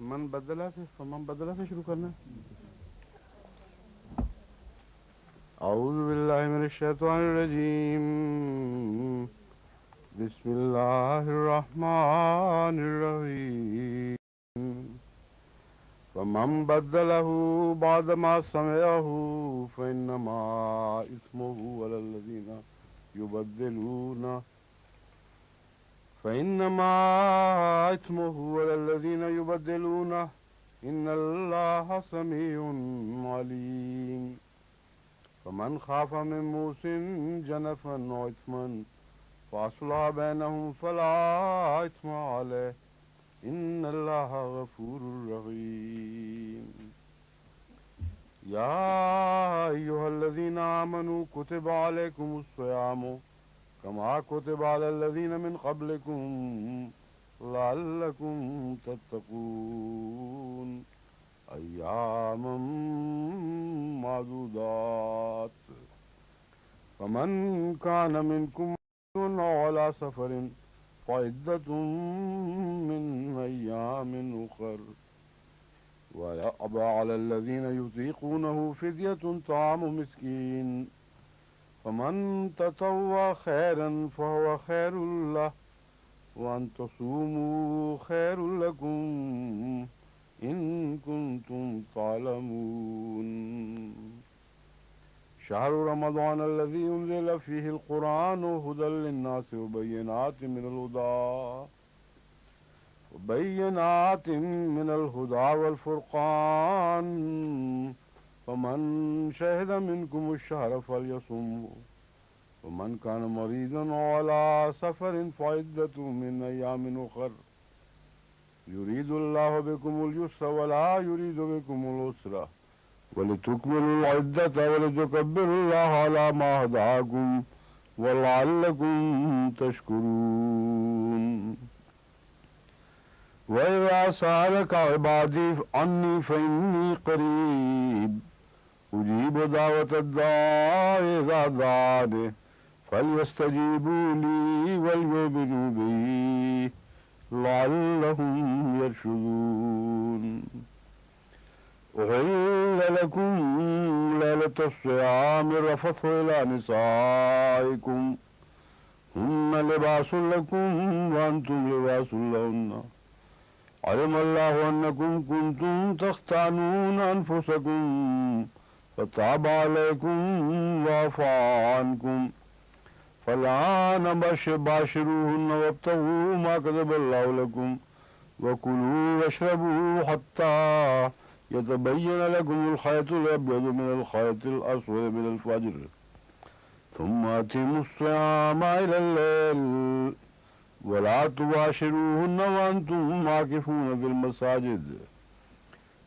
فمن بدلہ سے شروع کرنا ہے. اعوذ باللہ من الشیطان الرجیم. بسم اللہ الرحمن الرحیم. فمن بدلہ بعد ما سمعہ فإنما اسمہ علی الذین یبدلونہ ان اللہ سمیع علیم. فمن خاف من موص جنفا او اثما فاصلح بینہم فلا اثم علیہ ان اللہ غفور رحیم. یا ایھا الذین آمنوا کتب علیکم الصیام کما کتب علی الذین من قبلکم لعلکم تتقون ایاما معدودات. فمن کان منکم مرض او علی سفر فعدۃ من ایام اخر وَيَعْبَ عَلَى الَّذِينَ يُطِيقُونَهُ فِدْيَةٌ طَعَامُ مِسْكِينٍ فَمَن تَطَوَّعَ خَيْرًا فَهُوَ خَيْرٌ لَّهُ وَأَن تَصُومُوا خَيْرٌ لَّكُمْ إِن كُنتُمْ تَعْلَمُونَ. شهر رمضان الذي أنزل فيه القرآن هدى للناس وبينات من الهدى والفرقان فمن شهد منكم الشهر فليصمه ومن كان مريضا أو على سفر فعدة من أيام أخر يريد الله بكم اليسر ولا يريد بكم العسر ولتكملوا العدة ولتكبروا الله على ما هداكم ولعلكم تشكرون. وَإِذَا سَأَلَكَ عِبَادِي عَنِّي فَإِنِّي قَرِيبٌ أُجِيبُ دَعْوَةَ الدَّاعِ إِذَا دَعَانِ فَلْيَسْتَجِيبُوا لِي وَلْيُؤْمِنُوا بِي لَعَلَّهُمْ يَرْشُدُونَ. أُحِلَّ لَكُمْ لَيْلَةَ الصِّيَامِ الرَّفَثُ إِلَىٰ نِسَائِكُمْ هُنَّ لِبَاسٌ لَكُمْ وَأَنتُمْ لِبَاسٌ لَهُنَّ علم الله أنكم كنتم تختانون أنفسكم فتاب عليكم وعفى عنكم فالآن باشروهن وابتغوا ما كتب الله لكم وكلوا واشربوا حتى يتبين لكم الخيط الأبيض من الخيط الأسود من الفجر ثم أتموا الصيام إلى الليل ولا تباشروهن وأنتم عاكفون في المساجد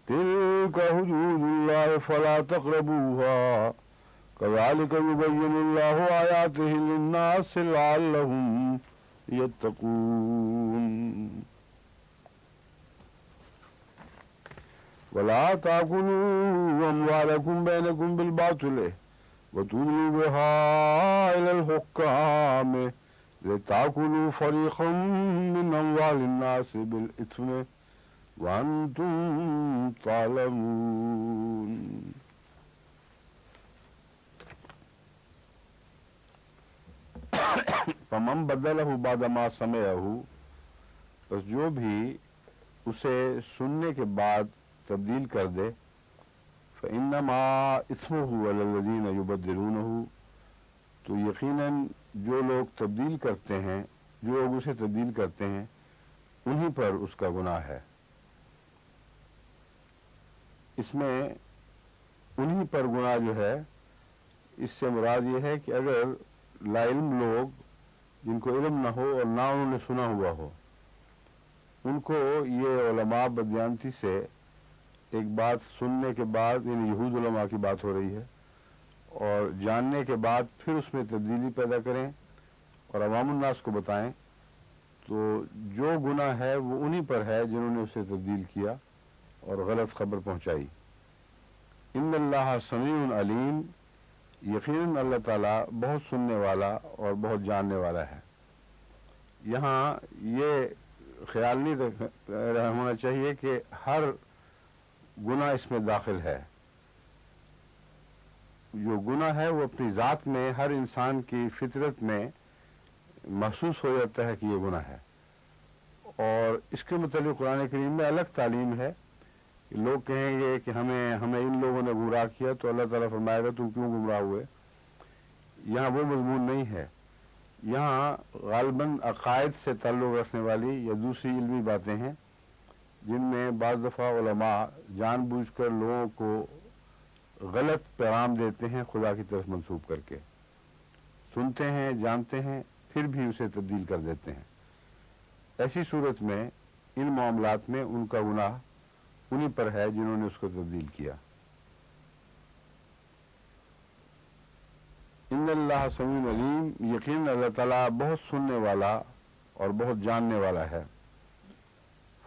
تلك حدود الله فلا تقربوها كذلك يبين الله آياته للناس لعلهم يتقون. ولا تأكلوا أموالكم بينكم بالباطل وتدلوا بها إلى الحكام لتأكلوا فريقا من أموال الناس بالإثم وأنتم تعلمون. فمن بدلہ بعد ما سمعہ پس جو بھی اسے سننے کے بعد تبدیل کر دے فإنما اسمہ علی الذین یبدلونہ تو یقیناً جو لوگ تبدیل کرتے ہیں جو لوگ اسے تبدیل کرتے ہیں انہی پر اس کا گناہ ہے. اس میں انہی پر گناہ جو ہے اس سے مراد یہ ہے کہ اگر لا علم لوگ جن کو علم نہ ہو اور نہ انہوں نے سنا ہوا ہو ان کو یہ علماء بدیانتی سے ایک بات سننے کے بعد یعنی یہود علماء کی بات ہو رہی ہے اور جاننے کے بعد پھر اس میں تبدیلی پیدا کریں اور عوام الناس کو بتائیں تو جو گناہ ہے وہ انہی پر ہے جنہوں نے اسے تبدیل کیا اور غلط خبر پہنچائی. ان اللہ سمیع علیم یقیناً اللہ تعالیٰ بہت سننے والا اور بہت جاننے والا ہے. یہاں یہ خیال نہیں ہونا چاہیے کہ ہر گناہ اس میں داخل ہے. جو گناہ ہے وہ اپنی ذات میں ہر انسان کی فطرت میں محسوس ہو جاتا ہے کہ یہ گناہ ہے. اور اس کے متعلق قرآن کریم میں الگ تعلیم ہے. لوگ کہیں گے کہ ہمیں ان لوگوں نے گمراہ کیا تو اللہ تعالیٰ فرمائے گا تم کیوں گمراہ ہوئے. یہاں وہ مضمون نہیں ہے. یہاں غالباً عقائد سے تعلق رکھنے والی یا دوسری علمی باتیں ہیں جن میں بعض دفعہ علماء جان بوجھ کر لوگوں کو غلط پیغام دیتے ہیں خدا کی طرف منسوب کر کے. سنتے ہیں، جانتے ہیں، پھر بھی اسے تبدیل کر دیتے ہیں. ایسی صورت میں ان معاملات میں ان کا گناہ انہی پر ہے جنہوں نے اس کو تبدیل کیا. ان اللہ سمیع علیم، یقین اللہ تعالیٰ بہت سننے والا اور بہت جاننے والا ہے.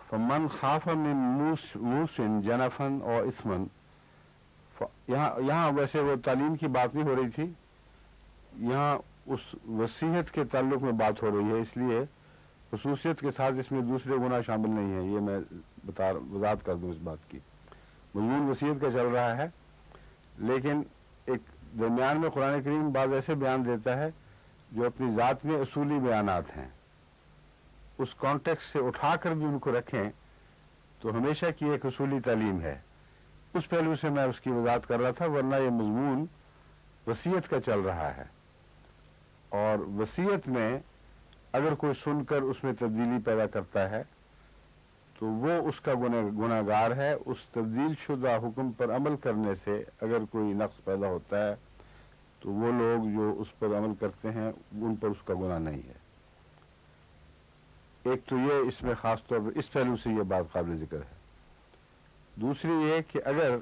فمن خاف من موس جنفا اور اثمن، یہاں ویسے وہ تعلیم کی بات نہیں ہو رہی تھی، یہاں اس وصیت کے تعلق میں بات ہو رہی ہے. اس لیے خصوصیت کے ساتھ اس میں دوسرے گناہ شامل نہیں ہیں. یہ میں وضاحت کر دوں اس بات کی. مضمون وصیت کا چل رہا ہے، لیکن ایک درمیان میں قرآن کریم بعض ایسے بیان دیتا ہے جو اپنی ذات میں اصولی بیانات ہیں. اس کانٹیکس سے اٹھا کر بھی ان کو رکھیں تو ہمیشہ کی ایک اصولی تعلیم ہے. اس پہلو سے میں اس کی وضاحت کر رہا تھا، ورنہ یہ مضمون وصیت کا چل رہا ہے. اور وصیت میں اگر کوئی سن کر اس میں تبدیلی پیدا کرتا ہے تو وہ اس کا گناہ گار ہے. اس تبدیل شدہ حکم پر عمل کرنے سے اگر کوئی نقص پیدا ہوتا ہے تو وہ لوگ جو اس پر عمل کرتے ہیں ان پر اس کا گناہ نہیں ہے. ایک تو یہ اس میں خاص طور پر اس پہلو سے یہ بات قابل ذکر ہے. دوسری یہ کہ اگر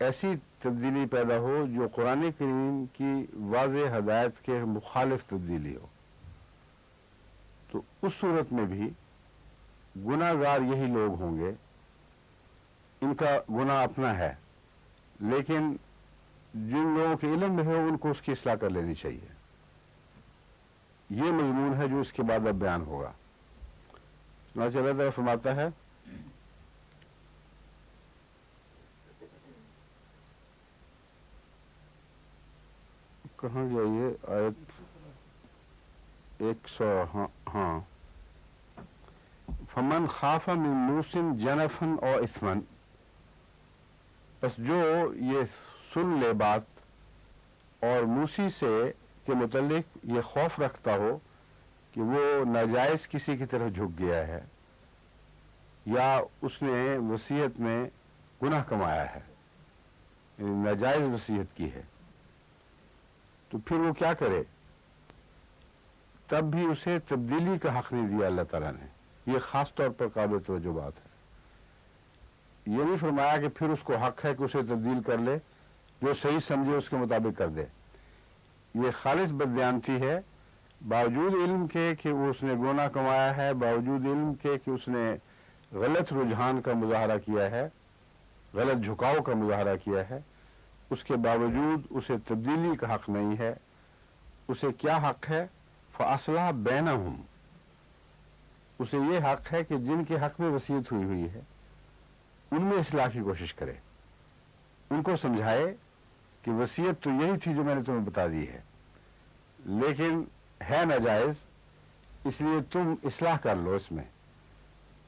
ایسی تبدیلی پیدا ہو جو قرآن کریم کی واضح ہدایت کے مخالف تبدیلی ہو تو اس صورت میں بھی گناہ گار یہی لوگ ہوں گے. ان کا گناہ اپنا ہے، لیکن جن لوگوں کے علم میں ہے ان کو اس کی اصلاح کر لینی چاہیے. یہ مضمون ہے جو اس کے بعد اب بیان ہوگا. چنانچہ اللہ تعالیٰ فرماتا ہے کہاں جائیے آیت 100. ہاں فمن خاف من موس جنفا اور اثمن، بس جو یہ سن لے بات اور موسی سے کے متعلق یہ خوف رکھتا ہو کہ وہ ناجائز کسی کی طرف جھک گیا ہے یا اس نے وصیت میں گناہ کمایا ہے، یعنی ناجائز وصیت کی ہے، تو پھر وہ کیا کرے؟ تب بھی اسے تبدیلی کا حق نہیں دیا اللہ تعالیٰ نے. یہ خاص طور پر قابل توجہ بات ہے. یہ نہیں فرمایا کہ پھر اس کو حق ہے کہ اسے تبدیل کر لے، جو صحیح سمجھے اس کے مطابق کر دے. یہ خالص بددیانتی ہے. باوجود علم کے کہ وہ اس نے گناہ کمایا ہے، باوجود علم کے کہ اس نے غلط رجحان کا مظاہرہ کیا ہے، غلط جھکاؤ کا مظاہرہ کیا ہے، اس کے باوجود اسے تبدیلی کا حق نہیں ہے. اسے کیا حق ہے؟ فاصلح بینہم، اسے یہ حق ہے کہ جن کے حق میں وصیت ہوئی ہے ان میں اصلاح کی کوشش کرے، ان کو سمجھائے کہ وصیت تو یہی تھی جو میں نے تمہیں بتا دی ہے، لیکن ہے ناجائز، اس لیے تم اصلاح کر لو اس میں.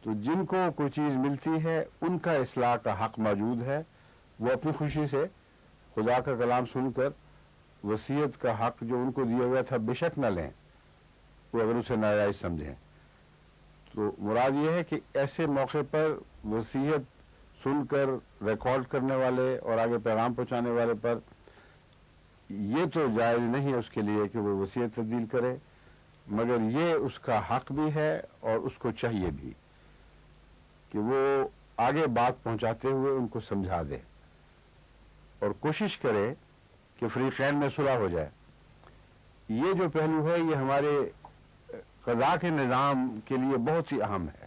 تو جن کو کوئی چیز ملتی ہے ان کا اصلاح کا حق موجود ہے. وہ اپنی خوشی سے خدا کا کلام سن کر وصیت کا حق جو ان کو دیا گیا تھا بے شک نہ لیں، وہ اگر اسے ناجائز سمجھیں. تو مراد یہ ہے کہ ایسے موقع پر وصیت سن کر ریکارڈ کرنے والے اور آگے پیغام پہنچانے والے پر یہ تو جائز نہیں ہے اس کے لیے کہ وہ وصیت تبدیل کرے، مگر یہ اس کا حق بھی ہے اور اس کو چاہیے بھی کہ وہ آگے بات پہنچاتے ہوئے ان کو سمجھا دے اور کوشش کرے کہ فریقین میں صلح ہو جائے. یہ جو پہلو ہے یہ ہمارے قضاء کے نظام کے لیے بہت ہی اہم ہے.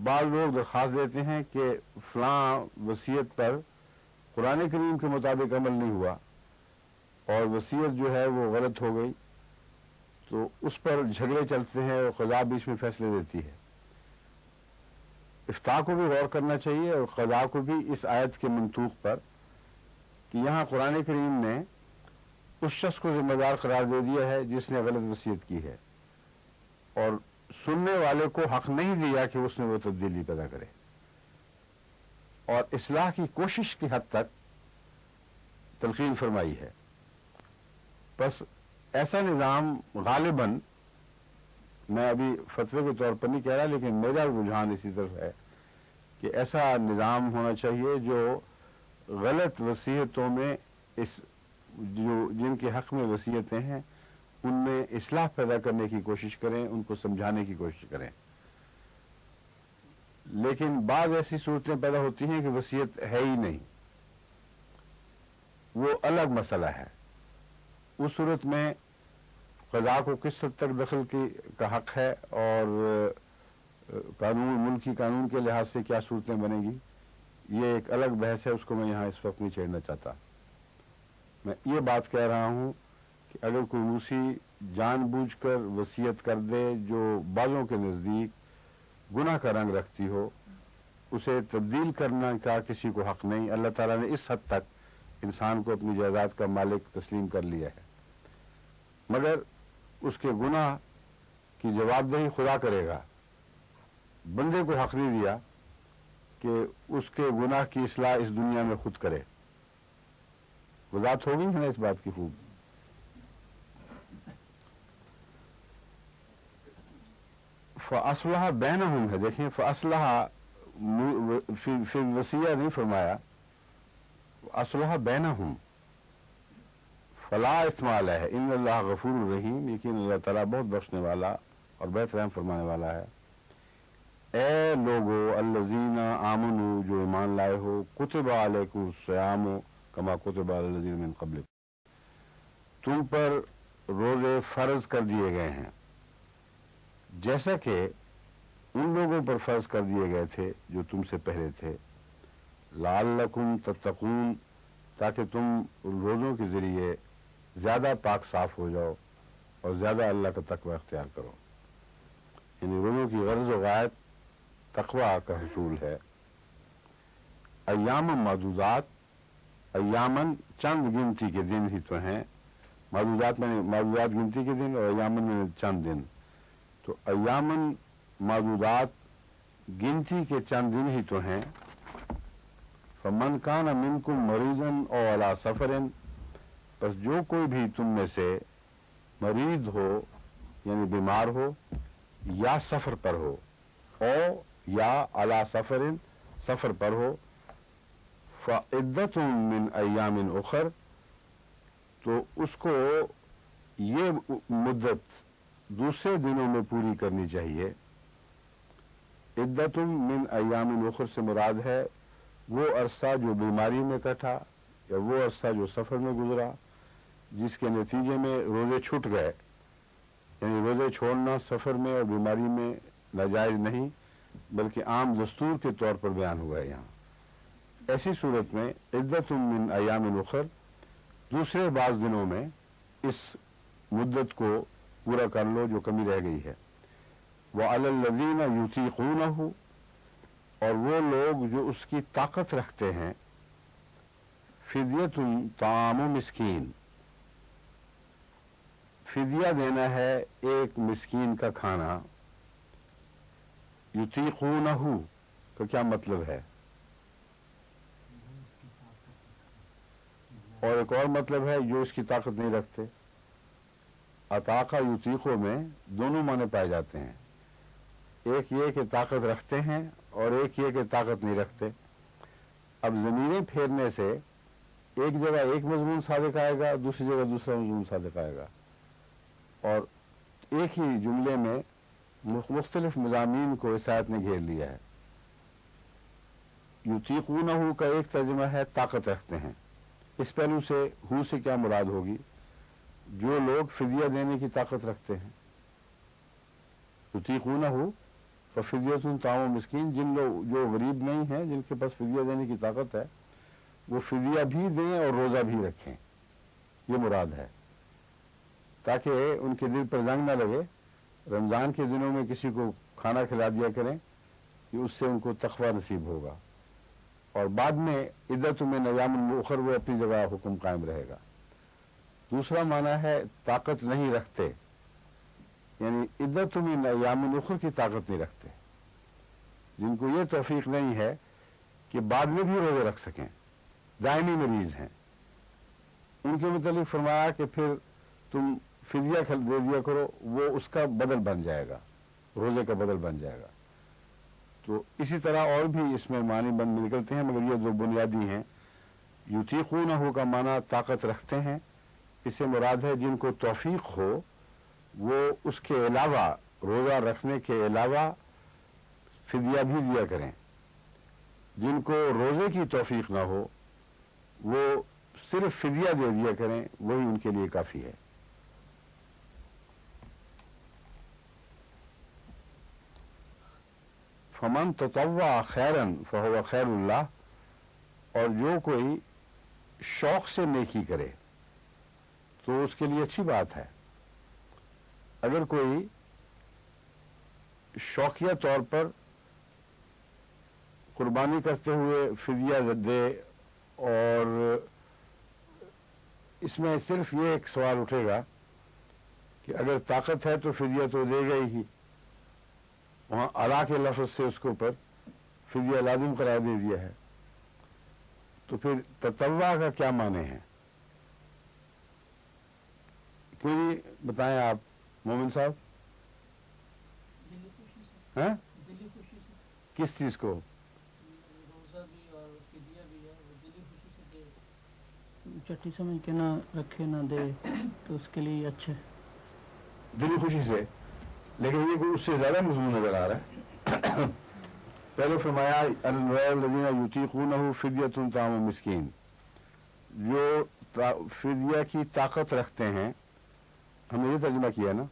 بعض لوگ درخواست دیتے ہیں کہ فلاں وصیت پر قرآن کریم کے مطابق عمل نہیں ہوا اور وصیت جو ہے وہ غلط ہو گئی، تو اس پر جھگڑے چلتے ہیں اور قضا بیچ میں فیصلے دیتی ہے. افتاء کو بھی غور کرنا چاہیے اور قضا کو بھی اس آیت کے منطوق پر کہ یہاں قرآن کریم نے اس شخص کو ذمہ دار قرار دے دیا ہے جس نے غلط وصیت کی ہے، اور سننے والے کو حق نہیں دیا کہ اس نے وہ تبدیلی پیدا کرے اور اصلاح کی کوشش کی حد تک تلقین فرمائی ہے. بس ایسا نظام غالباً، میں ابھی فتوے کے طور پر نہیں کہہ رہا لیکن میرا رجحان اسی طرف ہے کہ ایسا نظام ہونا چاہیے جو غلط وصیتوں میں جن کے حق میں وصیتیں ہیں ان میں اصلاح پیدا کرنے کی کوشش کریں، ان کو سمجھانے کی کوشش کریں. لیکن بعض ایسی صورتیں پیدا ہوتی ہیں کہ وصیت ہے ہی نہیں، وہ الگ مسئلہ ہے. اس صورت میں قضا کو کس حد تک دخل کا حق ہے اور ملکی قانون کے لحاظ سے کیا صورتیں بنے گی، یہ ایک الگ بحث ہے، اس کو میں یہاں اس وقت نہیں چھیڑنا چاہتا. میں یہ بات کہہ رہا ہوں کہ اگر کوئی روسی جان بوجھ کر وصیت کر دے جو بعضوں کے نزدیک گناہ کا رنگ رکھتی ہو، اسے تبدیل کرنا کا کسی کو حق نہیں. اللہ تعالیٰ نے اس حد تک انسان کو اپنی جائیداد کا مالک تسلیم کر لیا ہے، مگر اس کے گناہ کی جواب دہی خدا کرے گا. بندے کو حق نہیں دیا کہ اس کے گناہ کی اصلاح اس دنیا میں خود کرے. وضاحت ہوگی ہے نا اس بات کی خوب. فاصلح بینہم ہے، دیکھیں فاصلح فی الوصیہ نہیں فرمایا، اصلح بینہم فلا اثم علیہ ان اللہ غفور الرحیم، یقین اللہ تعالیٰ بہت بخشنے والا اور بہت رحم فرمانے والا ہے. اے لوگو الذین آمنوا، جو ایمان لائے ہو، کتب علیکم الصیام کما کتب علی الذین من قبلکم، تم پر روزے فرض کر دیے گئے ہیں جیسا کہ ان لوگوں پر فرض کر دیے گئے تھے جو تم سے پہلے تھے. لعلکم تتقون، تاکہ تم روزوں کے ذریعے زیادہ پاک صاف ہو جاؤ اور زیادہ اللہ کا تقوی اختیار کرو. یعنی روزوں کی غرض و غایت تقوی کا حصول ہے. ایام معدودات، ایامن چند گنتی کے دن ہی تو ہیں، معدودات میں معدودات گنتی کے دن اور ایامن میں چند دن، تو ایامن معدودات گنتی کے چند دن ہی تو ہیں. فمن کان منکم مریضا او علی سفر، پس جو کوئی بھی تم میں سے مریض ہو یعنی بیمار ہو یا سفر پر ہو، او یا علی سفر سفر پر ہو، فعدت من ایام اخر، تو اس کو یہ مدت دوسرے دنوں میں پوری کرنی چاہیے. عدت من ایام اخر سے مراد ہے وہ عرصہ جو بیماری میں کٹا یا وہ عرصہ جو سفر میں گزرا جس کے نتیجے میں روزے چھوٹ گئے. یعنی روزے چھوڑنا سفر میں اور بیماری میں ناجائز نہیں بلکہ عام دستور کے طور پر بیان ہوا ہے یہاں. ایسی صورت میں عدت من ایام اخر، دوسرے بعض دنوں میں اس مدت کو پورا کر لو جو کمی رہ گئی ہے. وعلی الذین یطیقونہ، اور وہ لوگ جو اس کی طاقت رکھتے ہیں، فدیۃ طعام مسکین، فدیہ دینا ہے ایک مسکین کا کھانا. یطیقونہ کا کیا مطلب ہے؟ اور ایک اور مطلب ہے جو اس کی طاقت نہیں رکھتے. اطاقہ یطیقوں میں دونوں معنی پائے جاتے ہیں، ایک یہ کہ طاقت رکھتے ہیں اور ایک یہ کہ طاقت نہیں رکھتے. اب زمینیں پھیرنے سے ایک جگہ ایک مضمون صادق آئے گا، دوسری جگہ دوسرا مضمون صادق آئے گا، اور ایک ہی جملے میں مختلف مضامین کو اس آیت نے گھیر لیا ہے. یطیقونہ کا ایک ترجمہ ہے طاقت رکھتے ہیں. اس پہلو سے ہو سے کیا مراد ہوگی؟ جو لوگ فدیہ دینے کی طاقت رکھتے ہیں. یطیقونہ ففدیۃ طعام مسکین، جن لوگ جو غریب نہیں ہیں جن کے پاس فدیہ دینے کی طاقت ہے وہ فدیہ بھی دیں اور روزہ بھی رکھیں، یہ مراد ہے. تاکہ ان کے دل پر زنگ نہ لگے. رمضان کے دنوں میں کسی کو کھانا کھلا دیا کریں کہ اس سے ان کو تقوی نصیب ہوگا, اور بعد میں عدت من ایام اخر وہ اپنی جگہ حکم قائم رہے گا. دوسرا معنی ہے طاقت نہیں رکھتے, یعنی عدت من ایام اخر کی طاقت نہیں رکھتے, جن کو یہ توفیق نہیں ہے کہ بعد میں بھی روزے رکھ سکیں, دائمی مریض ہیں. ان کے متعلق فرمایا کہ پھر تم فدیہ دے دیا کرو, وہ اس کا بدل بن جائے گا, روزے کا بدل بن جائے گا. تو اسی طرح اور بھی اس میں معنی بند نکلتے ہیں, مگر یہ دو بنیادی ہیں. یطیقونہ کا معنی طاقت رکھتے ہیں, اس سے مراد ہے جن کو توفیق ہو وہ اس کے علاوہ, روزہ رکھنے کے علاوہ فدیہ بھی دیا کریں. جن کو روزے کی توفیق نہ ہو وہ صرف فدیہ دے دیا کریں, وہی ان کے لیے کافی ہے. فمن تطوع خیرا فہو خیر اللہ, اور جو کوئی شوق سے نیکی کرے تو اس کے لیے اچھی بات ہے. اگر کوئی شوقیہ طور پر قربانی کرتے ہوئے فدیہ دے, اور اس میں صرف یہ ایک سوال اٹھے گا کہ اگر طاقت ہے تو فدیہ تو دے گا ہی, وہاں ادا کے لفظ سے اس کے اوپر فدیہ لازم قرار دے دیا ہے, تو پھر تطوع کا کیا معنی ہے؟ کیوں نہیں بتائیں آپ مومن صاحب؟ ہیں کس چیز کو؟ چٹی سمجھ کے نہ رکھے نہ دے تو اس کے لیے اچھا ہے, دلی خوشی سے. لیکن یہ کوئی اس سے زیادہ مضمون نظر آ رہا ہے. پہلے فرمایا الذین یطیقونہ فدیۃ طعام مسکین, جو فدیہ کی طاقت رکھتے ہیں, ہم نے یہ ترجمہ کیا نا,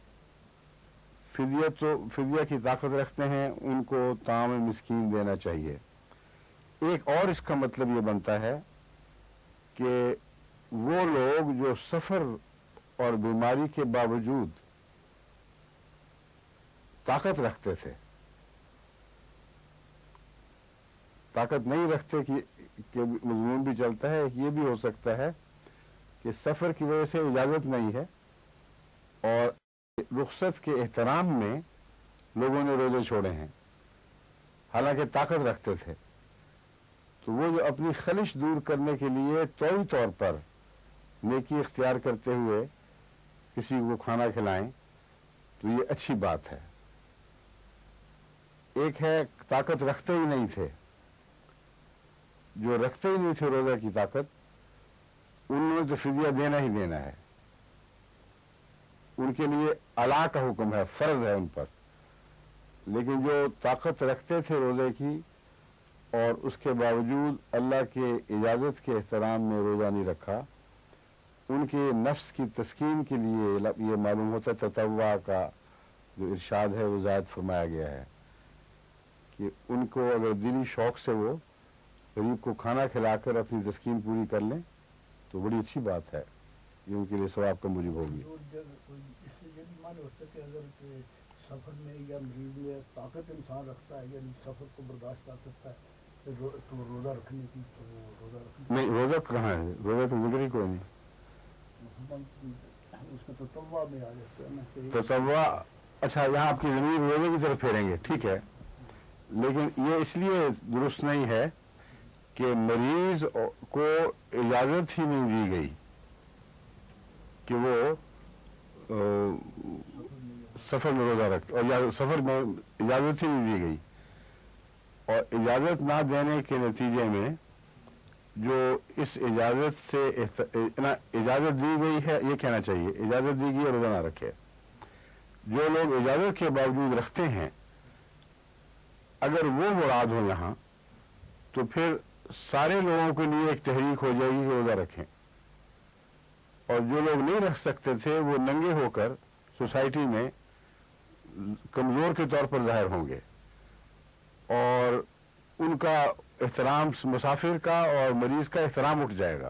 فدیہ کی طاقت رکھتے ہیں ان کو طعام مسکین دینا چاہیے. ایک اور اس کا مطلب یہ بنتا ہے کہ وہ لوگ جو سفر اور بیماری کے باوجود طاقت رکھتے تھے, طاقت نہیں رکھتے کہ مضمون بھی چلتا ہے. یہ بھی ہو سکتا ہے کہ سفر کی وجہ سے اجازت نہیں ہے اور رخصت کے احترام میں لوگوں نے روزے چھوڑے ہیں حالانکہ طاقت رکھتے تھے. تو وہ جو اپنی خلش دور کرنے کے لیے طوری طور پر نیکی اختیار کرتے ہوئے کسی کو کھانا کھلائیں تو یہ اچھی بات ہے. ایک ہے طاقت رکھتے ہی نہیں تھے, جو رکھتے ہی نہیں تھے روزہ کی طاقت, انہوں نے تو فدیہ دینا ہی دینا ہے, ان کے لیے الا کا حکم ہے, فرض ہے ان پر. لیکن جو طاقت رکھتے تھے روزے کی اور اس کے باوجود اللہ کے اجازت کے احترام میں روزہ نہیں رکھا, ان کے نفس کی تسکین کے لیے یہ معلوم ہوتا ہے تطوع کا جو ارشاد ہے وہ زائد فرمایا گیا ہے کہ ان کو اگر دلی شوق سے وہ غریب کو کھانا کھلا کر اپنی تسکین پوری کر لیں تو بڑی اچھی بات ہے, یہ ان کے لیے ثواب کا موجب ہوگی. اس سے یہ بھی معنی ہوتا ہے کہ اگر سفر میں یا مریض میں طاقت انسان رکھتا ہے یا سفر کو برداشت کر سکتا ہے تو روزہ رکھنے کی, تو روزہ رکھنے نہیں, روزہ کہاں ہے, روزہ تو ذکر ہی کوئی نہیں. اس کا تطوع میں آ جاتا ہے نا, تطوع. اچھا, یہاں آپ کی زمین روزے کی طرف پھیریں گے, ٹھیک ہے, لیکن یہ اس لیے درست نہیں ہے کہ مریض کو اجازت ہی نہیں دی گئی کہ وہ سفر میں روزہ رکھے, اور سفر میں اجازت ہی نہیں دی گئی, اور اجازت نہ دینے کے نتیجے میں جو اس اجازت سے اجازت دی گئی ہے, یہ کہنا چاہیے اجازت دی گئی ہے روزہ نہ رکھے. جو لوگ اجازت کے باوجود رکھتے ہیں اگر وہ مراد ہو یہاں تو پھر سارے لوگوں کے لیے ایک تحریک ہو جائے گی کہ روزہ رکھیں, اور جو لوگ نہیں رکھ سکتے تھے وہ ننگے ہو کر سوسائٹی میں کمزور کے طور پر ظاہر ہوں گے, اور ان کا احترام مسافر کا اور مریض کا احترام اٹھ جائے گا.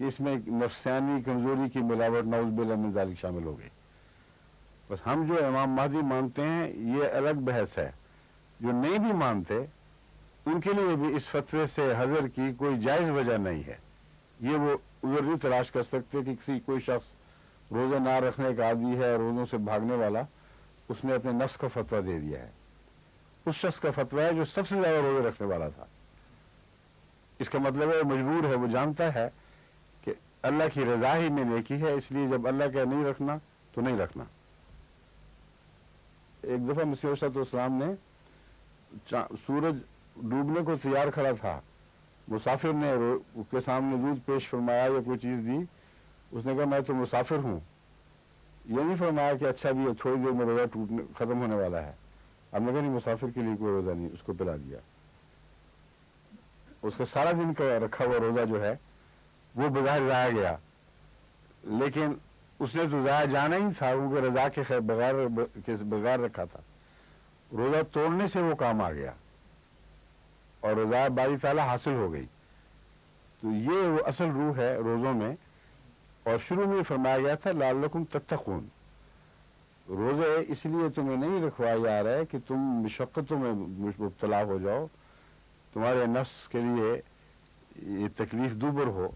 کہ اس میں نفسانی کمزوری کی ملاوٹ نعوذ باللہ من ذالک شامل ہو گئی. بس ہم جو امام مہدی مانتے ہیں یہ الگ بحث ہے. جو نہیں بھی مانتے ان کے لیے بھی اس فتوے سے حذر کی کوئی جائز وجہ نہیں ہے. یہ وہ عذر نہیں تلاش کر سکتے کہ کوئی شخص روزے نہ رکھنے کا عادی ہے، روزوں سے بھاگنے والا، اس نے اپنے نفس کا فتویٰ دے دیا ہے. اس شخص کا فتویٰ ہے جو سب سے زیادہ روزے رکھنے والا تھا. اس کا مطلب ہے وہ مجبور ہے، وہ جانتا ہے کہ اللہ کی رضا ہی میں نیکی ہے، اس لیے جب اللہ کا نہیں رکھنا تو نہیں رکھنا. ایک دفعہ مسیح عیسیٰ علیہ السلام نے سورج ڈوبنے کو تیار کھڑا تھا، مسافر نے اس کے سامنے دودھ پیش فرمایا یا کوئی چیز دی، اس نے کہا میں تو مسافر ہوں. یہ نہیں فرمایا کہ اچھا بھی تھوڑی دیر میں روزہ ختم ہونے والا ہے. اب نے کہا نہیں، مسافر کے لیے کوئی روزہ نہیں، اس کو پلا دیا. اس کا سارا دن کا رکھا ہوا روزہ جو ہے وہ بظاہر ضائع گیا، لیکن اس نے تو ضائع جانا ہی تھا کیونکہ رضا کے بغیر رکھا تھا. روزہ توڑنے سے وہ کام آ گیا اور رضا باری تعالیٰ حاصل ہو گئی. تو یہ وہ اصل روح ہے روزوں میں. اور شروع میں فرمایا گیا تھا لعلکم تتقون. روزے اس لیے تمہیں نہیں رکھوائے جا رہے کہ تم مشقتوں میں مبتلا ہو جاؤ، تمہارے نفس کے لیے یہ تکلیف دوبر ہو.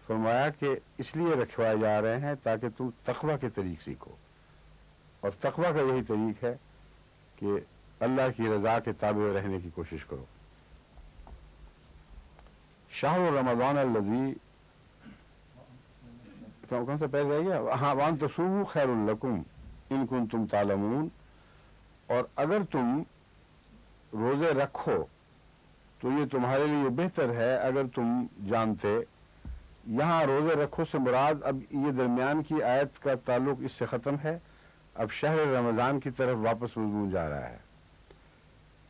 فرمایا کہ اس لیے رکھوائے جا رہے ہیں تاکہ تم تقویٰ کے طریق سیکھو. اور تقویٰ کا یہی طریق ہے کہ اللہ کی رضا کے تابع رہنے کی کوشش کرو. شہر رمضان الذی کون سا پہلے رہ گیا؟ ہاں، وان تصوموا خیر لکم ان کنتم تعلمون. اور اگر تم روزے رکھو تو یہ تمہارے لیے بہتر ہے اگر تم جانتے. یہاں روزے رکھو سے مراد اب یہ درمیان کی آیت کا تعلق اس سے ختم ہے، اب شہر رمضان کی طرف واپس مضمون جا رہا ہے.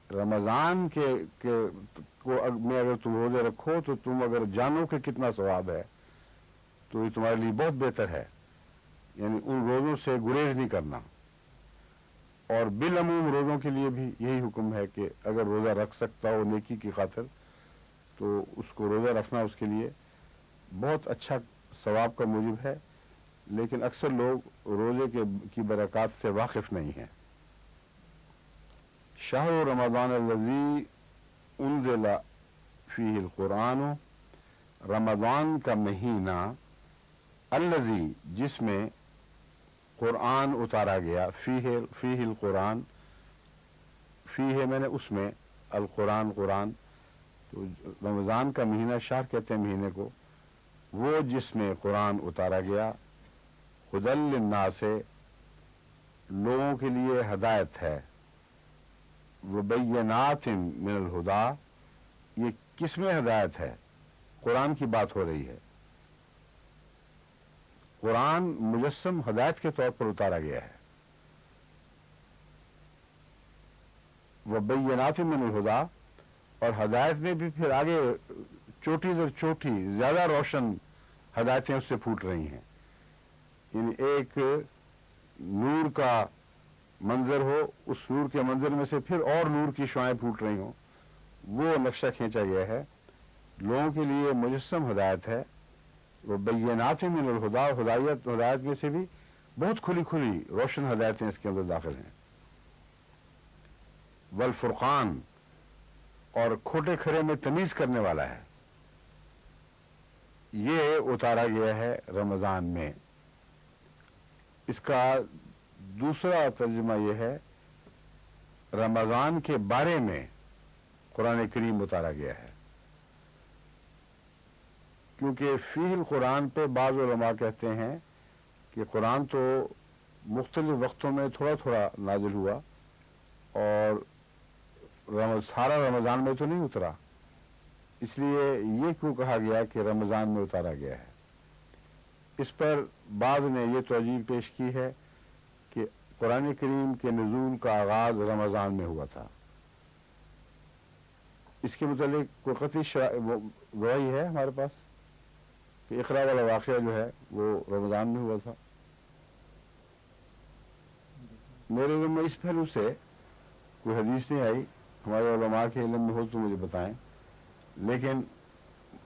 رمضان میں اگر تم روزے رکھو تو تم اگر جانو کہ کتنا ثواب ہے تو یہ تمہارے لیے بہت بہتر ہے. یعنی ان روزوں سے گریز نہیں کرنا. اور بالعموم روزوں کے لیے بھی یہی حکم ہے کہ اگر روزہ رکھ سکتا ہو نیکی کی خاطر تو اس کو روزہ رکھنا اس کے لیے بہت اچھا ثواب کا موجب ہے. لیکن اکثر لوگ روزے کی برکات سے واقف نہیں ہیں. شہر رمضان الذی انزل فیہ القرآن، رمضان کا مہینہ، الذی جس میں قرآن اتارا گیا، فیہ القرآن، فیہ میں نے اس میں، القرآن قرآن. تو رمضان کا مہینہ شہر کہتے ہیں مہینے کو، وہ جس میں قرآن اتارا گیا، ہدی للناس لوگوں کے لیے ہدایت ہے، وبینات من الہدی. یہ کس میں ہدایت ہے؟ قرآن کی بات ہو رہی ہے. قرآن مجسم ہدایت کے طور پر اتارا گیا ہے. وبینات من الہدی، اور ہدایت میں بھی پھر آگے چوٹی در چوٹی زیادہ روشن ہدایتیں اس سے پھوٹ رہی ہیں. یعنی ایک نور کا منظر ہو، اس نور کے منظر میں سے پھر اور نور کی شعائیں پھوٹ رہی ہوں، وہ نقشہ کھینچا گیا ہے. لوگوں کے لیے مجسم ہدایت ہے. وہ بینات من الہدی، ہدایت میں سے بھی بہت کھلی کھلی روشن ہدایتیں اس کے اندر داخل ہیں. والفرقان، اور کھوٹے کھرے میں تمیز کرنے والا ہے. یہ اتارا گیا ہے رمضان میں. اس کا دوسرا ترجمہ یہ ہے رمضان کے بارے میں قرآن کریم اتارا گیا ہے. کیونکہ فیہ القرآن پہ بعض علماء کہتے ہیں کہ قرآن تو مختلف وقتوں میں تھوڑا تھوڑا نازل ہوا اور سارا رمضان میں تو نہیں اترا، اس لیے یہ کیوں کہا گیا کہ رمضان میں اتارا گیا ہے. اس پر بعض نے یہ توجیہ پیش کی ہے کہ قرآن کریم کے نزول کا آغاز رمضان میں ہوا تھا. اس کے متعلق کوئی قطعی گواہی ہے ہمارے پاس کہ اقرا والا واقعہ جو ہے وہ رمضان میں ہوا تھا؟ میرے علم میں اس پہلو سے کوئی حدیث نہیں آئی. ہمارے علماء کے علم میں ہو تو مجھے بتائیں. لیکن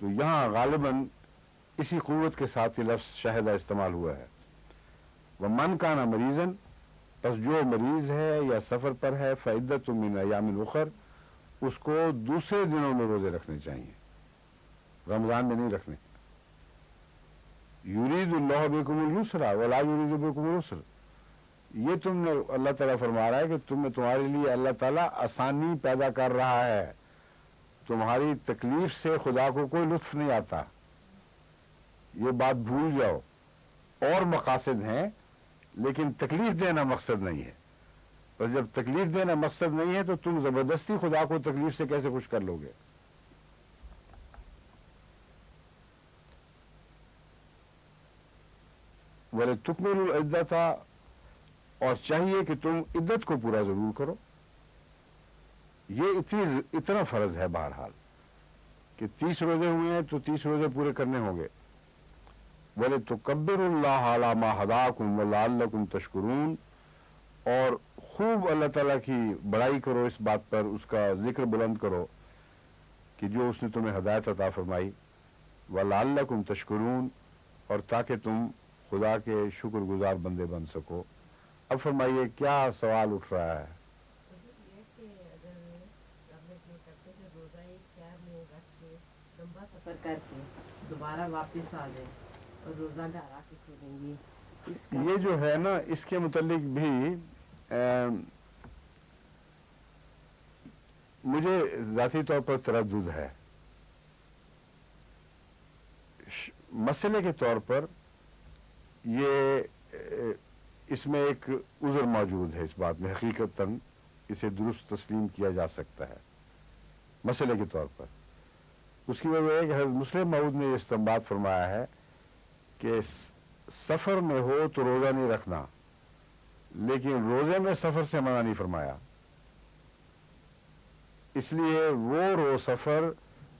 تو یہاں غالباً اسی قوت کے ساتھ یہ لفظ شہدہ استعمال ہوا ہے. وَمَنْ كَانَ مَرِيضًا، پس جو مریض ہے یا سفر پر ہے، فَعِدَّةٌ مِّنْ أَيَّامٍ أُخَرَ، اس کو دوسرے دنوں میں روزے رکھنے چاہیے، رمضان میں نہیں رکھنے. یرید اللہ بکم اليسر ولا یرید بکم العسر، یہ تم نے اللہ تعالیٰ فرما رہا ہے کہ تمہارے لیے اللہ تعالیٰ آسانی پیدا کر رہا ہے، تمہاری تکلیف سے خدا کو کوئی لطف نہیں آتا، یہ بات بھول جاؤ. اور مقاصد ہیں لیکن تکلیف دینا مقصد نہیں ہے. بس جب تکلیف دینا مقصد نہیں ہے تو تم زبردستی خدا کو تکلیف سے کیسے خوش کر لو گے؟ وَلِتُكْمِلُوا الْعِدَّةَ، اور چاہیے کہ تم عدت کو پورا ضرور کرو. یہ اتنا فرض ہے بہرحال کہ 30 روزے ہوئے ہیں تو 30 روزے پورے کرنے ہوں گے. وَلِتُكَبِّرُوا اللَّهَ عَلَى مَا هَدَاكُمْ وَلَعَلَّكُمْ تَشْكُرُونَ، اور خوب اللہ تعالیٰ کی بڑائی کرو اس بات پر، اس کا ذکر بلند کرو کہ جو اس نے تمہیں ہدایت عطا فرمائی. وَلَعَلَّكُمْ تَشْكُرُونَ، اور تاکہ تم خدا کے شکر گزار بندے بن سکو. اب فرمائیے کیا سوال اٹھ رہا ہے؟ سفر کر کے دوبارہ واپس آ گئے اور روزہ گھر آ کے چھوڑیں گے، یہ جو ہے نا اس کے متعلق بھی مجھے ذاتی طور پر تردد ہے. مسئلے کے طور پر یہ اس میں ایک عذر موجود ہے، اس بات میں حقیقتاً اسے درست تسلیم کیا جا سکتا ہے. مسئلے کے طور پر اس کی وجہ ہے کہ حضرت مسلم موعود نے یہ استنباط فرمایا ہے کہ سفر میں ہو تو روزہ نہیں رکھنا، لیکن روزے میں سفر سے منع نہیں فرمایا. اس لیے وہ سفر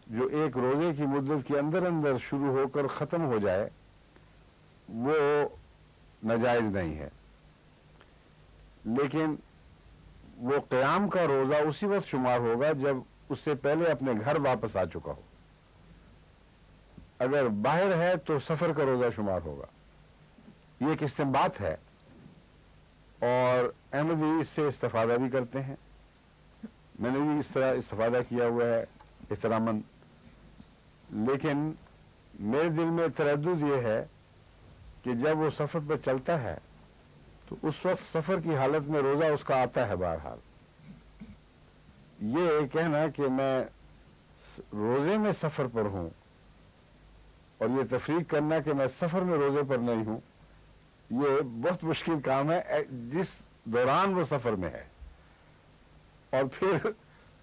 جو ایک روزے کی مدت کے اندر اندر شروع ہو کر ختم ہو جائے وہ ناجائز نہیں ہے، لیکن وہ قیام کا روزہ اسی وقت شمار ہوگا جب اس سے پہلے اپنے گھر واپس آ چکا ہو. اگر باہر ہے تو سفر کا روزہ شمار ہوگا. یہ ایک استنباط ہے اور احمدی اس سے استفادہ بھی کرتے ہیں. میں نے بھی اس طرح استفادہ کیا ہوا ہے احتراماً، لیکن میرے دل میں تردد یہ ہے کہ جب وہ سفر پر چلتا ہے تو اس وقت سفر کی حالت میں روزہ اس کا آتا ہے. بہرحال یہ کہنا کہ میں روزے میں سفر پر ہوں اور یہ تفریق کرنا کہ میں سفر میں روزے پر نہیں ہوں، یہ بہت مشکل کام ہے جس دوران وہ سفر میں ہے، اور پھر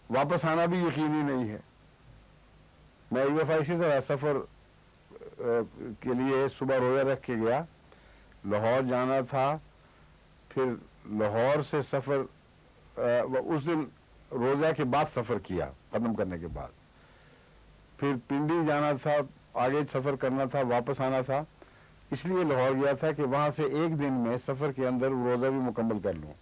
واپس آنا بھی یقینی نہیں ہے. میں ایک دفعہ اسی طرح سفر کے لیے صبح روزہ رکھ کے گیا، لاہور جانا تھا، پھر لاہور سے سفر اس دن روزہ کے بعد سفر کیا ختم کرنے کے بعد، پھر پنڈی جانا تھا، آگے سفر کرنا تھا، واپس آنا تھا، اس لیے لاہور گیا تھا کہ وہاں سے ایک دن میں سفر کے اندر روزہ بھی مکمل کر لوں.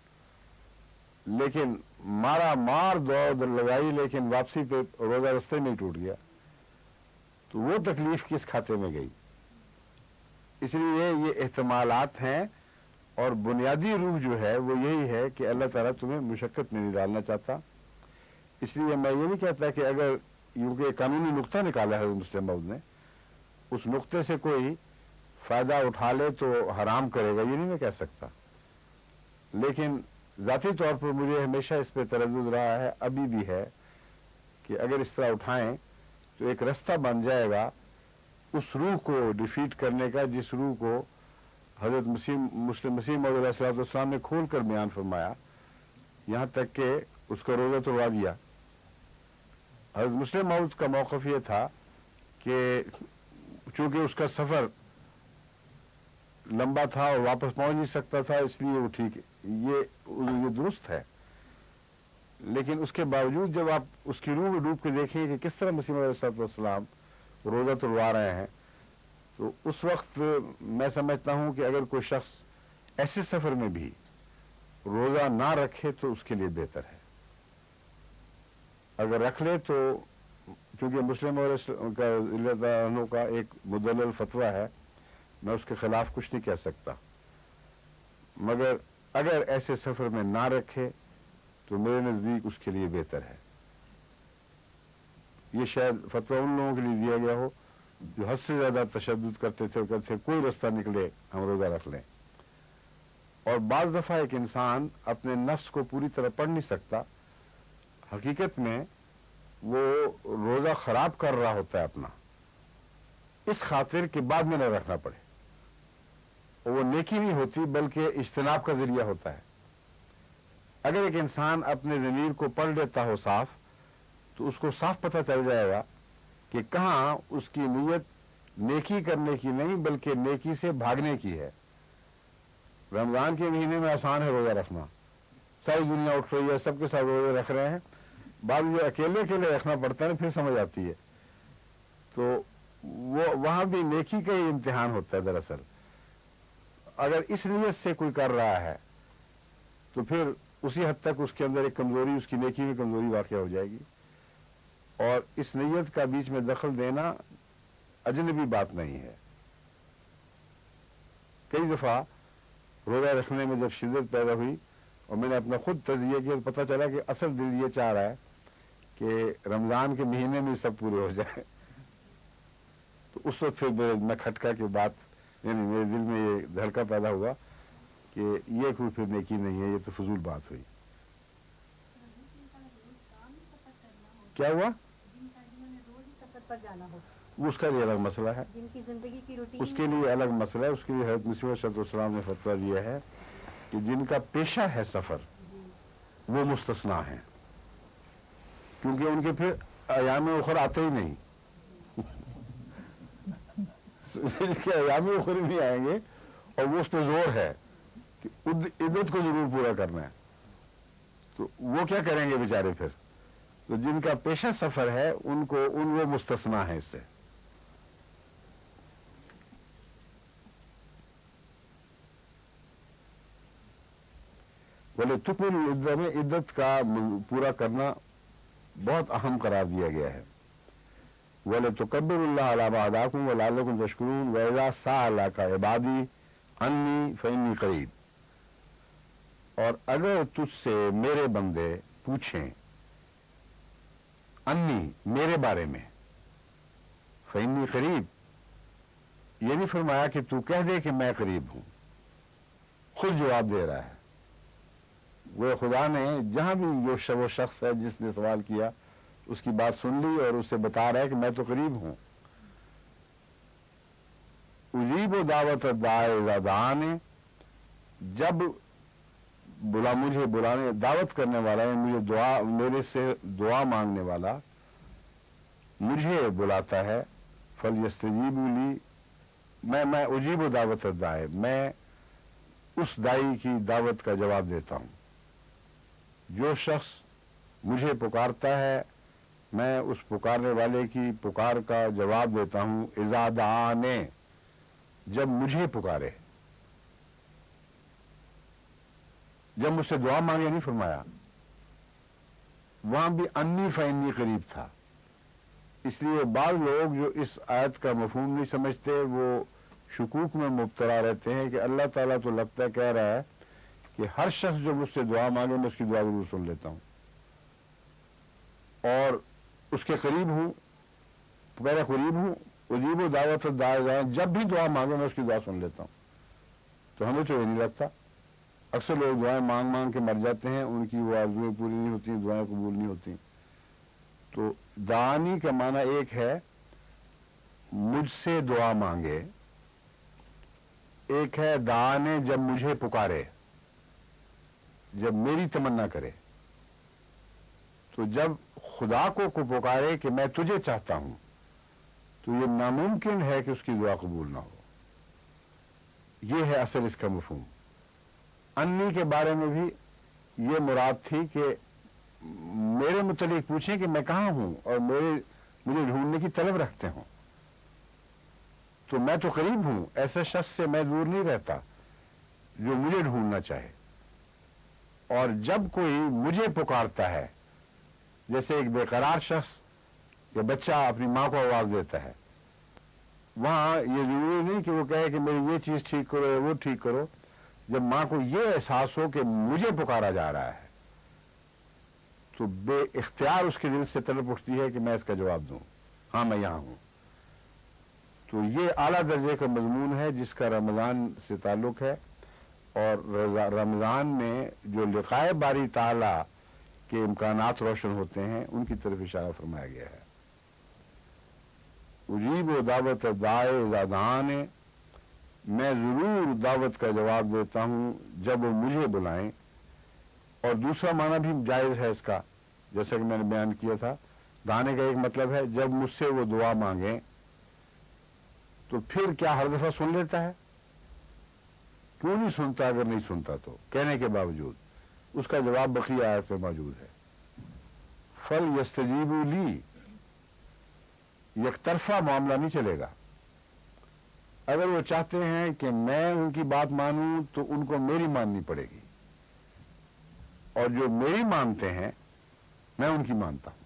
لیکن مارا مار دوڑ لگائی، لیکن واپسی پہ روزہ رستے میں ہی ٹوٹ گیا. تو وہ تکلیف کس کھاتے میں گئی؟ اس لیے یہ احتمالات ہیں، اور بنیادی روح جو ہے وہ یہی ہے کہ اللہ تعالیٰ تمہیں مشقت میں نہیں ڈالنا چاہتا. اس لیے میں یہ نہیں کہتا کہ اگر یوں کہ قانونی نقطہ نکالا ہے مسلم موعود نے، اس نقطے سے کوئی فائدہ اٹھا لے تو حرام کرے گا، یہ نہیں میں کہہ سکتا. لیکن ذاتی طور پر مجھے ہمیشہ اس پہ تردد رہا ہے، ابھی بھی ہے، کہ اگر اس طرح اٹھائیں تو ایک رستہ بن جائے گا اس روح کو ڈیفیٹ کرنے کا جس روح کو حضرت مسیح موعود علیہ الصلوۃ والسلام نے کھول کر بیان فرمایا، یہاں تک کہ اس کا روزہ توڑوا دیا. حضرت مسلم موعود کا موقف یہ تھا کہ چونکہ اس کا سفر لمبا تھا اور واپس پہنچ نہیں سکتا تھا، اس لیے وہ ٹھیک ہے، یہ درست ہے. لیکن اس کے باوجود جب آپ اس کی روح میں ڈوب کے دیکھیں کہ کس طرح مسیح علیہ الصلوۃ والسلام روزہ توڑوا رہے ہیں، تو اس وقت میں سمجھتا ہوں کہ اگر کوئی شخص ایسے سفر میں بھی روزہ نہ رکھے تو اس کے لیے بہتر ہے. اگر رکھ لے تو چونکہ مسلم اور کا ایک مدلل فتویٰ ہے، میں اس کے خلاف کچھ نہیں کہہ سکتا، مگر اگر ایسے سفر میں نہ رکھے تو میرے نزدیک اس کے لیے بہتر ہے۔ یہ شاید فتویٰ ان لوگوں کے لیے دیا گیا ہو جو حد سے زیادہ تشدد کرتے تھے اور کہتے تھے کوئی رستہ نکلے ہم روزہ رکھ لیں، اور بعض دفعہ ایک انسان اپنے نفس کو پوری طرح پڑھ نہیں سکتا، حقیقت میں وہ روزہ خراب کر رہا ہوتا ہے اپنا، اس خاطر کہ بعد میں نہ رکھنا پڑے، اور وہ نیکی نہیں ہوتی بلکہ اجتناب کا ذریعہ ہوتا ہے۔ اگر ایک انسان اپنے ضمیر کو پڑھ لیتا ہو صاف، تو اس کو صاف پتہ چل جائے گا کہ کہاں اس کی نیت نیکی کرنے کی نہیں بلکہ نیکی سے بھاگنے کی ہے۔ رمضان کے مہینے میں آسان ہے روزہ رکھنا، ساری دنیا اٹھ رہی ہے، سب کے ساتھ روزے رکھ رہے ہیں، بعد میں اکیلے اکیلے رکھنا پڑتا ہے پھر سمجھ آتی ہے، تو وہ وہاں بھی نیکی کا ہی امتحان ہوتا ہے دراصل۔ اگر اس نیت سے کوئی کر رہا ہے تو پھر اسی حد تک اس کے اندر ایک کمزوری، اس کی نیکی میں کمزوری واقع ہو جائے گی، اور اس نیت کا بیچ میں دخل دینا اجنبی بات نہیں ہے۔ کئی دفعہ روزہ رکھنے میں جب شدت پیدا ہوئی اور میں نے اپنا خود تجزیہ کیا تو پتہ چلا کہ اصل دل یہ چاہ رہا ہے کہ رمضان کے مہینے میں سب پورے ہو جائے، تو اس وقت پھر میں کھٹکا کے بات، یعنی میرے دل میں یہ دھڑکا پیدا ہوا کہ یہ کوئی پھر نیکی نہیں ہے، یہ تو فضول بات ہوئی۔ کیا ہوا؟ پر جانا ہو، وہ اس کا لیے الگ مسئلہ ہے، جن کی زندگی کی روٹین اس کے لیے الگ مسئلہ ہے، اس کے لیے حضرت مسیح علیہ السلام نے فتویٰ دیا ہے کہ جن کا پیشہ ہے سفر وہ مستثنا ہیں، کیونکہ ان کے پھر ایام اخر آتے ہی نہیں، ان کے ایام اخر نہیں آئیں گے، اور وہ اس پہ زور ہے کہ عدت کو ضرور پورا کرنا ہے، تو وہ کیا کریں گے بیچارے پھر؟ تو جن کا پیشہ سفر ہے ان وہ مستثنا ہے اس سے۔ بولے تکمل العدہ میں عدت کا پورا کرنا بہت اہم قرار دیا گیا ہے۔ بولے تکبر اللہ علی ما ہداکم ولعلکم تشکرون واذا سألک عبادی انی فانی قریب، اور اگر تجھ سے میرے بندے پوچھیں انی میرے بارے میں، فانی قریب، یہ نہیں فرمایا کہ تو کہہ دے کہ میں قریب ہوں، خود جواب دے رہا ہے۔ وہ خدا نے جہاں بھی وہ شخص ہے جس نے سوال کیا اس کی بات سن لی اور اسے بتا رہا ہے کہ میں تو قریب ہوں۔ اجیب دعوت الداعی اذا دعانی، جب مجھے بلانے، دعوت کرنے والا ہے، میرے سے دعا مانگنے والا مجھے بلاتا ہے، فلیستجیبوا لی، میں اجیب دعوت الداعی، میں اس داعی کی دعوت کا جواب دیتا ہوں۔ جو شخص مجھے پکارتا ہے میں اس پکارنے والے کی پکار کا جواب دیتا ہوں، اذا دعانے، جب مجھے پکارے، جب مجھ سے دعا مانگے نہیں فرمایا، وہاں بھی انی فانی قریب تھا۔ اس لیے بعض لوگ جو اس آیت کا مفہوم نہیں سمجھتے وہ شکوک میں مبتلا رہتے ہیں کہ اللہ تعالیٰ تو لگتا ہے کہہ رہا ہے کہ ہر شخص جو مجھ سے دعا مانگے میں اس کی دعا ضرور سن لیتا ہوں، اور اس کے قریب ہوں، پہلے قریب ہوں، اجیب و دعوت الداعی، جب بھی دعا مانگے میں اس کی دعا سن لیتا ہوں۔ تو ہمیں تو یہ نہیں لگتا، اکثر لوگ دعائیں مانگ مانگ کے مر جاتے ہیں، ان کی وہ آرزویں پوری نہیں ہوتی، دعائیں قبول نہیں ہوتی۔ تو دعانی کا معنی ایک ہے مجھ سے دعا مانگے، ایک ہے دعانے جب مجھے پکارے، جب میری تمنا کرے۔ تو جب خدا کو پکارے کہ میں تجھے چاہتا ہوں تو یہ ناممکن ہے کہ اس کی دعا قبول نہ ہو۔ یہ ہے اصل اس کا مفہوم۔ انی کے بارے میں بھی یہ مراد تھی کہ میرے متعلق پوچھیں کہ میں کہاں ہوں اور مجھے ڈھونڈنے کی طلب رکھتے ہوں، تو میں تو قریب ہوں، ایسے شخص سے میں دور نہیں رہتا جو مجھے ڈھونڈنا چاہے۔ اور جب کوئی مجھے پکارتا ہے، جیسے ایک بے قرار شخص کہ بچہ اپنی ماں کو آواز دیتا ہے، وہاں یہ ضروری نہیں کہ وہ کہے کہ میری یہ چیز ٹھیک کرو یا وہ ٹھیک کرو. جب ماں کو یہ احساس ہو کہ مجھے پکارا جا رہا ہے تو بے اختیار اس کے دل سے طلب اٹھتی ہے کہ میں اس کا جواب دوں، ہاں میں یہاں ہوں. تو یہ اعلیٰ درجے کا مضمون ہے جس کا رمضان سے تعلق ہے، اور رمضان میں جو لقائے باری تعالیٰ کے امکانات روشن ہوتے ہیں ان کی طرف اشارہ فرمایا گیا ہے. اجیب و دعوت دائے اذا دعان، میں ضرور دعوت کا جواب دیتا ہوں جب وہ مجھے بلائیں. اور دوسرا معنی بھی جائز ہے اس کا، جیسا کہ میں نے بیان کیا تھا. دانے کا ایک مطلب ہے جب مجھ سے وہ دعا مانگیں تو پھر کیا ہر دفعہ سن لیتا ہے؟ کیوں نہیں سنتا؟ اگر نہیں سنتا تو کہنے کے باوجود اس کا جواب بقیہ آیت میں موجود ہے. فل یستجیبوا لی، یک طرفہ معاملہ نہیں چلے گا. اگر وہ چاہتے ہیں کہ میں ان کی بات مانوں تو ان کو میری ماننی پڑے گی، اور جو میری مانتے ہیں میں ان کی مانتا ہوں.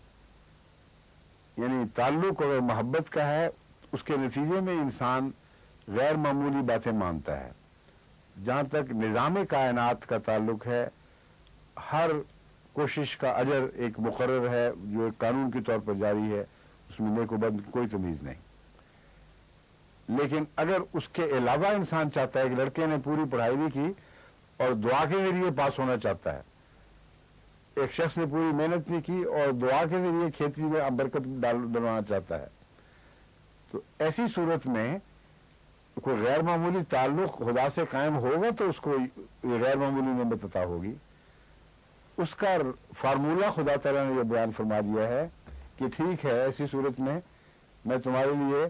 یعنی تعلق اگر محبت کا ہے اس کے نتیجے میں انسان غیر معمولی باتیں مانتا ہے. جہاں تک نظام کائنات کا تعلق ہے، ہر کوشش کا اجر ایک مقرر ہے جو ایک قانون کے طور پر جاری ہے، اس میں نیک و بد کوئی تمیز نہیں. لیکن اگر اس کے علاوہ انسان چاہتا ہے کہ لڑکے نے پوری پڑھائی بھی کی اور دعا کے ذریعے پاس ہونا چاہتا ہے، ایک شخص نے پوری محنت نہیں کی اور دعا کے ذریعے کھیتی میں برکت ڈلوانا چاہتا ہے، تو ایسی صورت میں کوئی غیر معمولی تعلق خدا سے قائم ہوگا تو اس کو یہ غیر معمولی نعمت عطا ہوگی. اس کا فارمولہ خدا تعالیٰ نے یہ بیان فرما دیا ہے کہ ٹھیک ہے ایسی صورت میں تمہارے لیے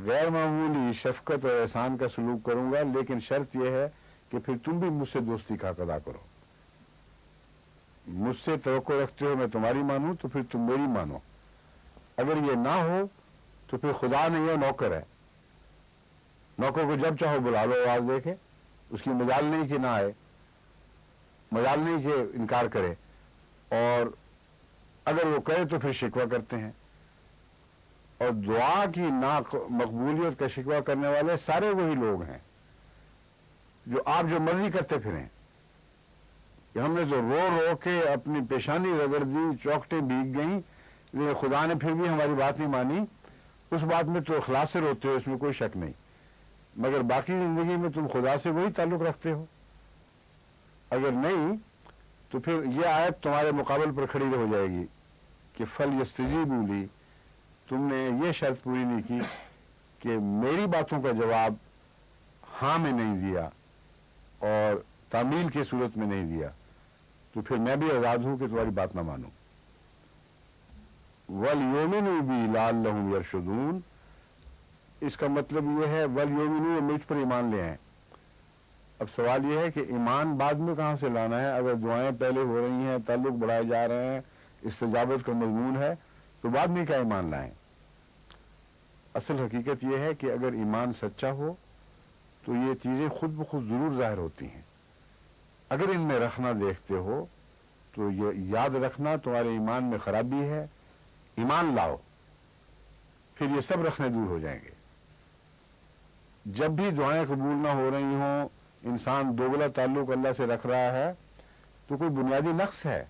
غیر معمولی شفقت اور احسان کا سلوک کروں گا، لیکن شرط یہ ہے کہ پھر تم بھی مجھ سے دوستی کا حق ادا کرو. مجھ سے توقع رکھتے ہو میں تمہاری مانوں تو پھر تم میری مانو. اگر یہ نہ ہو تو پھر خدا نہیں ہے، نوکر ہے. نوکر کو جب چاہو بلا لو آواز دے کے، اس کی مجال نہیں کہ نہ آئے، مجال نہیں کہ انکار کرے، اور اگر وہ کہے تو پھر شکوہ کرتے ہیں. اور دعا کی مقبولیت کا شکوہ کرنے والے سارے وہی لوگ ہیں جو آپ جو مرضی کرتے پھریں کہ ہم نے تو رو رو کے اپنی پیشانی رگڑ دی، چوکٹیں بھیگ گئیں، لیکن خدا نے پھر بھی ہماری بات نہیں مانی. اس بات میں تو اخلاص سے روتے ہو، اس میں کوئی شک نہیں، مگر باقی زندگی میں تم خدا سے وہی تعلق رکھتے ہو. اگر نہیں تو پھر یہ آیت تمہارے مقابل پر کھڑی ہو جائے گی کہ فل یستجیبوا لی، تم نے یہ شرط پوری نہیں کی کہ میری باتوں کا جواب ہاں میں نہیں دیا اور تعمیل کی صورت میں نہیں دیا، تو پھر میں بھی آزاد ہوں کہ تمہاری بات نہ مانوں. وَلْيُؤْمِنُوا بِي لَعَلَّهُمْ يَرْشُدُونَ، اس کا مطلب یہ ہے وَلْيُؤْمِنُوا، مجھ پر ایمان لے آئیں. اب سوال یہ ہے کہ ایمان بعد میں کہاں سے لانا ہے؟ اگر دعائیں پہلے ہو رہی ہیں، تعلق بڑھائے جا رہے ہیں، استجابت کا مضمون ہے، تو بعد میں کیا ایمان لائیں؟ اصل حقیقت یہ ہے کہ اگر ایمان سچا ہو تو یہ چیزیں خود بخود ضرور ظاہر ہوتی ہیں. اگر ان میں رکھنا دیکھتے ہو تو یہ یاد رکھنا تمہارے ایمان میں خرابی ہے. ایمان لاؤ، پھر یہ سب رکھنے دور ہو جائیں گے. جب بھی دعائیں قبول نہ ہو رہی ہوں، انسان دوگلا تعلق اللہ سے رکھ رہا ہے، تو کوئی بنیادی نقص ہے.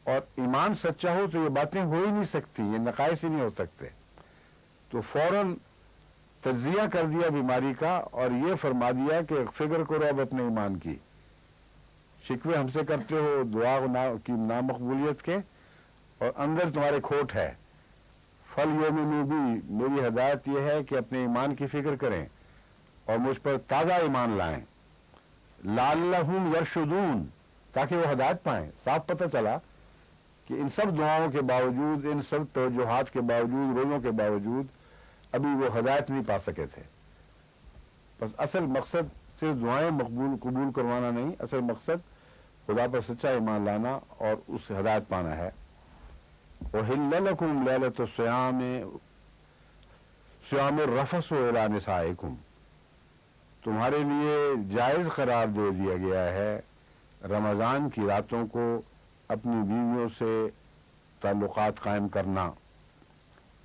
اور ایمان سچا ہو تو یہ باتیں ہو ہی نہیں سکتی، یہ نقائص ہی نہیں ہو سکتے. تو فوراً تجزیہ کر دیا بیماری کا اور یہ فرما دیا کہ فکر کرو اب اپنے ایمان کی. شکوے ہم سے کرتے ہو دعا کی نامقبولیت کے، اور اندر تمہارے کھوٹ ہے. فَلْيُؤْمِنُوا بِي، میری ہدایت یہ ہے کہ اپنے ایمان کی فکر کریں اور مجھ پر تازہ ایمان لائیں. لَعَلَّهُمْ يَرْشُدُونَ، تاکہ وہ ہدایت پائیں. صاف پتہ چلا کہ ان سب دعاؤں کے باوجود، ان سب توجہات کے باوجود، روزوں کے باوجود ابھی وہ ہدایت نہیں پا سکے تھے. بس اصل مقصد صرف دعائیں قبول کروانا نہیں، اصل مقصد خدا پر سچا ایمان لانا اور اس سے ہدایت پانا ہے. وَحِلَّ لَكُمْ لَيْلَةُ الصِّيَامِ صِيَامُ الرَّفَثُ إِلَىٰ نِسَائِكُمْ، تمہارے لیے جائز قرار دے دیا گیا ہے رمضان کی راتوں کو اپنی بیویوں سے تعلقات قائم کرنا.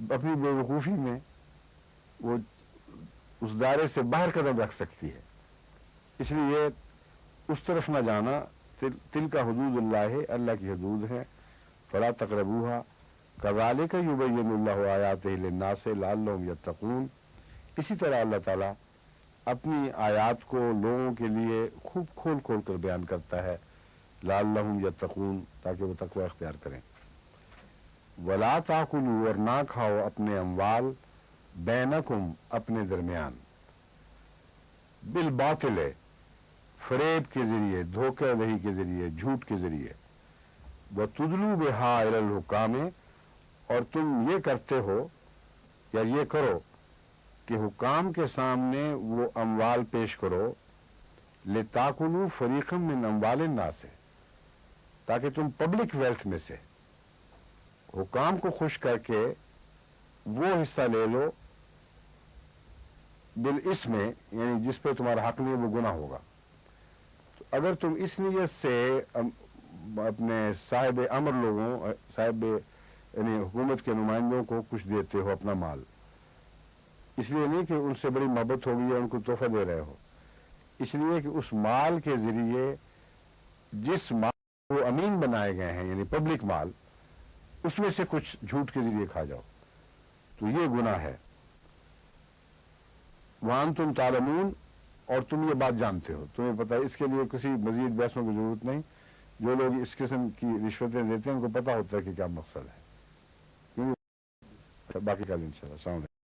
اپنی بیوقوفی میں وہ اس دائرے سے باہر قدم رکھ سکتی ہے. اس لیے اس طرف نہ جانا. تل کا حدود اللہ ہے، اللہ کی حدود ہے. فلا تقربوها كذلك يبين الله آیاته للناس لعلهم يتقون. اسی طرح اللہ تعالیٰ اپنی آیات کو لوگوں کے لیے خوب کھول کھول کر بیان کرتا ہے. لعلهم يتقون، تاکہ وہ تقوی اختیار کریں. ولا تاکلوا، اور نہ کھاؤ اپنے اموال بینکم، اپنے درمیان، بالباطل، فریب کے ذریعے، دھوکہ دہی کے ذریعے، جھوٹ کے ذریعے. وتدلوا بها الى الحکام، اور تم یہ کرتے ہو یا یہ کرو کہ حکام کے سامنے وہ اموال پیش کرو. لتاکلوا فریقا من اموال الناس، تاکہ تم پبلک ویلتھ میں سے حکام کو خوش کر کے وہ حصہ لے لو بالاسم، یعنی جس پہ تمہارا حق نہیں وہ گناہ ہوگا. تو اگر تم اس نیت سے اپنے صاحب امر لوگوں، صاحب یعنی حکومت کے نمائندوں کو کچھ دیتے ہو اپنا مال، اس لیے نہیں کہ ان سے بڑی محبت ہوگی یا ان کو تحفہ دے رہے ہو، اس لیے کہ اس مال کے ذریعے جس مال کو امین بنائے گئے ہیں یعنی پبلک مال، اس میں سے کچھ جھوٹ کے ذریعے کھا جاؤ، تو یہ گناہ ہے. وانتم تعلمون، اور تم یہ بات جانتے ہو، تمہیں پتہ ہے. اس کے لیے کسی مزید بحثوں کی ضرورت نہیں. جو لوگ اس قسم کی رشوتیں دیتے ہیں ان کو پتہ ہوتا ہے کہ کیا مقصد ہے. باقی کا انشاءاللہ. السلام علیکم.